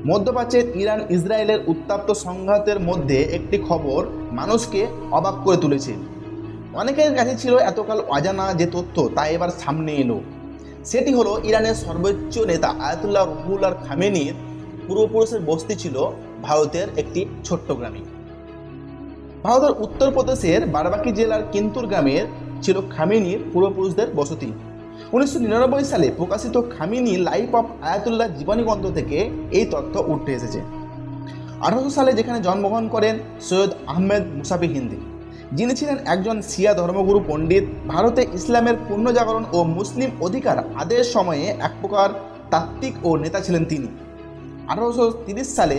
মধ্যপ্রাচ্যের ইরান ইসরায়েলের উত্তপ্ত সংঘাতের মধ্যে একটি খবর মানুষকে অবাক করে তুলেছে। অনেকের কাছে ছিল এতকাল অজানা যে তথ্য তা এবার সামনে এলো। সেটি হলো ইরানের সর্বোচ্চ নেতা আয়াতুল্লাহ রুহুল্লাহ খামেনির পূর্বপুরুষের বসতি ছিল ভারতের একটি ছোট্ট গ্রামে। ভারতের উত্তরপ্রদেশের বারাবাঁকি জেলার কিন্তুর গ্রামের ছিল খামেনির পূর্বপুরুষদের বসতি। 1999 সালে প্রকাশিত খামেনি লাইফ অফ আয়াতুল্লাহ জীবনী গ্রন্থ থেকে এই তথ্য উঠে এসেছে। 1800 সালে যেখানে জন্মগ্রহণ করেন সৈয়দ আহমেদ মুসাফি হিন্দি, যিনি ছিলেন একজন শিয়া ধর্মগুরু পণ্ডিত। ভারতে ইসলামের পুনর্জাগরণ ও মুসলিম অধিকার আদেশ সময়ে এক প্রকার তাত্ত্বিক ও নেতা ছিলেন তিনি। 1830 সালে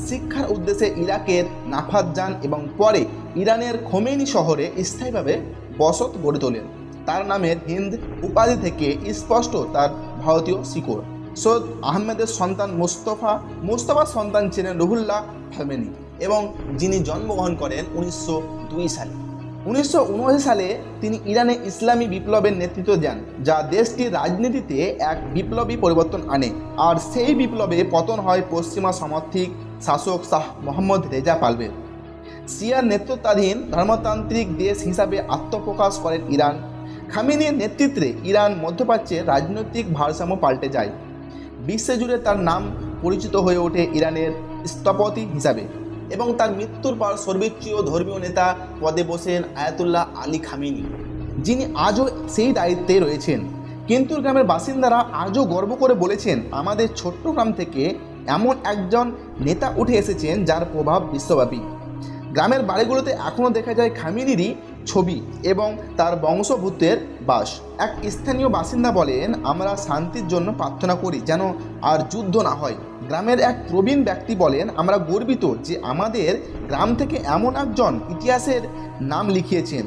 শিক্ষার উদ্দেশ্যে ইরাকের নাফাত যান এবং পরে ইরানের খোমেনি শহরে স্থায়ীভাবে বসত গড়ে তোলেন। তার নামের হিন্দ উপাধি থেকে স্পষ্ট তার ভারতীয় শিকড়। সৈয়দ আহমেদের সন্তান মুস্তফার সন্তান ছিলেন রুহুল্লাহ খামেনি এবং যিনি জন্মগ্রহণ করেন 1902 সালে। 1979 সালে তিনি ইরানে ইসলামী বিপ্লবের নেতৃত্ব দেন, যা দেশটির রাজনীতিতে এক বিপ্লবী পরিবর্তন আনে। আর সেই বিপ্লবে পতন হয় পশ্চিমা সমর্থিক শাসক শাহ মোহাম্মদ রেজা পাহলভীর। শিয়ার নেতৃত্বাধীন ধর্মতান্ত্রিক দেশ হিসাবে আত্মপ্রকাশ করেন ইরান। খামেনির নেতৃত্বে ইরান মধ্যপ্রাচ্যের রাজনৈতিক ভারসাম্য পাল্টে যায়। বিশ্বজুড়ে তার নাম পরিচিত হয়ে ওঠে ইরানের স্থপতি হিসাবে এবং তার মৃত্যুর পর সর্বোচ্চ ধর্মীয় নেতা পদে বসেন আয়াতুল্লাহ আলী খামেনি, যিনি আজও সেই দায়িত্বে রয়েছেন। কিন্তু গ্রামের বাসিন্দারা আজও গর্ব করে বলেছেন, আমাদের ছোট্ট গ্রাম থেকে এমন একজন নেতা উঠে এসেছেন যার প্রভাব বিশ্বব্যাপী। গ্রামের বাড়িগুলোতে এখনও দেখা যায় খামেনিরই ছবি এবং তার বংশভূতের বাস। এক স্থানীয় বাসিন্দা বলেন, আমরা শান্তির জন্য প্রার্থনা করি যেন আর যুদ্ধ না হয়। গ্রামের এক প্রবীণ ব্যক্তি বলেন, আমরা গর্বিত যে আমাদের গ্রাম থেকে এমন একজন ইতিহাসের নাম লিখিয়েছেন।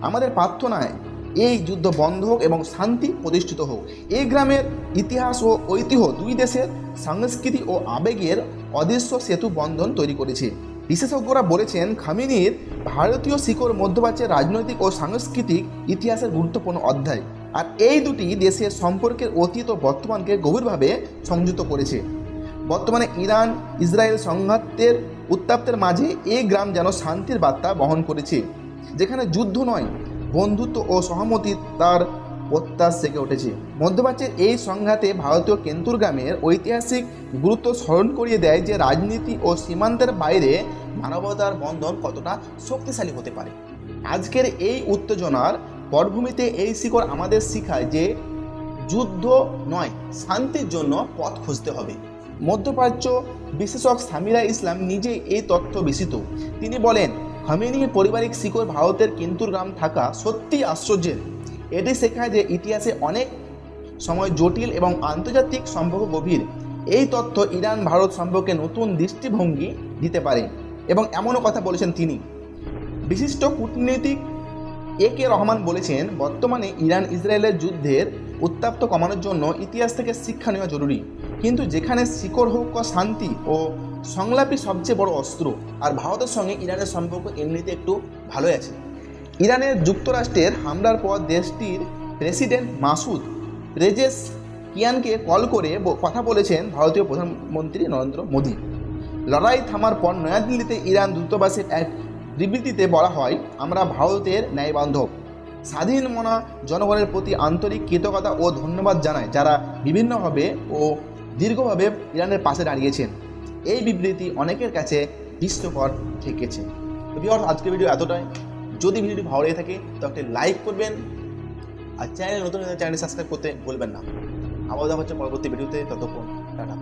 আমাদের প্রার্থনায় এই যুদ্ধ বন্ধ হোক এবং শান্তি প্রতিষ্ঠিত হোক। এই গ্রামের ইতিহাস ও ঐতিহ্য দুই দেশের সংস্কৃতি ও আবেগের অদৃশ্য সেতু বন্ধন তৈরি করেছে। বিশেষজ্ঞরা বলেছেন, খামেনির ভারতীয় শিকড় মধ্যপ্রাচ্যের রাজনৈতিক ও সাংস্কৃতিক ইতিহাসের গুরুত্বপূর্ণ অধ্যায়। আর এই দুটি দেশের সম্পর্কের অতীত ও বর্তমানকে গভীরভাবে সংযুক্ত করেছে। বর্তমানে ইরান ইসরায়েল সংঘাতের উত্তাপের মাঝে এই গ্রাম যেন শান্তির বার্তা বহন করেছে, যেখানে যুদ্ধ নয় বন্ধুত্ব ও সহমতি তার প্রত্যাশ জেগে উঠেছে। মধ্যপ্রাচ্যের এই সংঘাতে ভারতীয় কেন্তুর গ্রামের ঐতিহাসিক গুরুত্ব স্মরণ করিয়ে দেয় যে রাজনীতি ও সীমান্তের বাইরে মানবতার বন্ধন কতটা শক্তিশালী হতে পারে। আজকের এই উত্তেজনার পটভূমিতে এই শিকড় আমাদের শেখায় যে যুদ্ধ নয়, শান্তির জন্য পথ খুঁজতে হবে। মধ্যপ্রাচ্য বিশেষজ্ঞ সামিরা ইসলাম নিজেই এই তথ্য বিস্মিত। তিনি বলেন, খামেনির পারিবারিক শিকড় ভারতের কিন্তুর গ্রাম থাকা সত্যি আশ্চর্যের। এটি শেখায় যে ইতিহাসে অনেক সময় জটিল এবং আন্তর্জাতিক সম্পর্ক গভীর। এই তথ্য ইরান ভারত সম্পর্কে নতুন দৃষ্টিভঙ্গি দিতে পারে। এবং এমনও কথা বলেছেন তিনি। বিশিষ্ট কূটনীতিক একে রহমান বলেছেন, বর্তমানে ইরান ইসরায়েলের যুদ্ধের উত্তাপ কমানোর জন্য ইতিহাস থেকে শিক্ষা নেওয়া জরুরি। কিন্তু যেখানে শিকড় হোক শান্তি ও সংলাপই সবচেয়ে বড় অস্ত্র। আর ভারতের সঙ্গে ইরানের সম্পর্ক এমনিতে একটু ভালোই আছে। ইরানের যুক্তরাষ্ট্রের হামলার পর দেশটির প্রেসিডেন্ট মাসুদ পেজেশকিয়ানকে কল করে কথা বলেছেন ভারতীয় প্রধানমন্ত্রী নরেন্দ্র মোদী। লড়াই থামার পর নয়াদিল্লিতে ইরান দূতাবাসের এক বিবৃতিতে বলা হয়, আমরা ভারতের ন্যায়বান্ধব স্বাধীন মনা জনগণের প্রতি আন্তরিক কৃতজ্ঞতা ও ধন্যবাদ জানায়, যারা বিভিন্নভাবে ও দীর্ঘভাবে ইরানের পাশে দাঁড়িয়েছেন। এই বিবৃতি অনেকের কাছে বিস্ময়কর ঠেকেছে। ভিউয়ার্স, আজকের ভিডিও এতটাই। যদি ভিডিওটি ভালো লেগে থাকে তো একটা লাইক করবেন আর চ্যানেল নতুন চ্যানেল সাবস্ক্রাইব করতে ভুলবেন না। আবার দেখা হচ্ছে পরবর্তী ভিডিওতে। ততক্ষণ টাটা।